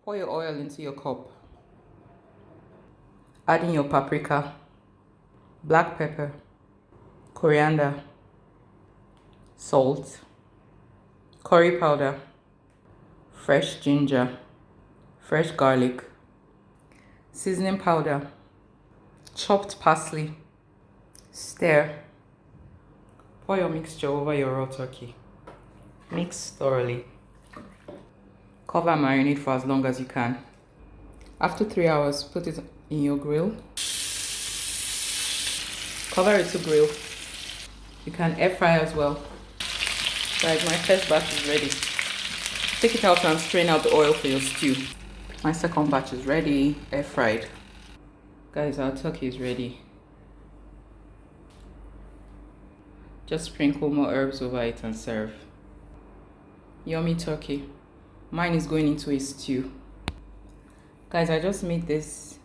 Pour your oil into your cup. Add in your paprika, black pepper, coriander, salt, curry powder, fresh ginger, fresh garlic, seasoning powder, chopped parsley. Stir. Pour your mixture over your raw turkey. Mix thoroughly. Cover and marinate for as long as you can. After 3 hours, put it in your grill. Cover it to grill. You can air fry as well. Guys, my first batch is ready. Take it out and strain out the oil for your stew. My second batch is ready, air fried. Guys, our turkey is ready. Just sprinkle more herbs over it and serve. Yummy turkey. Mine is going into a stew. Guys, I just made this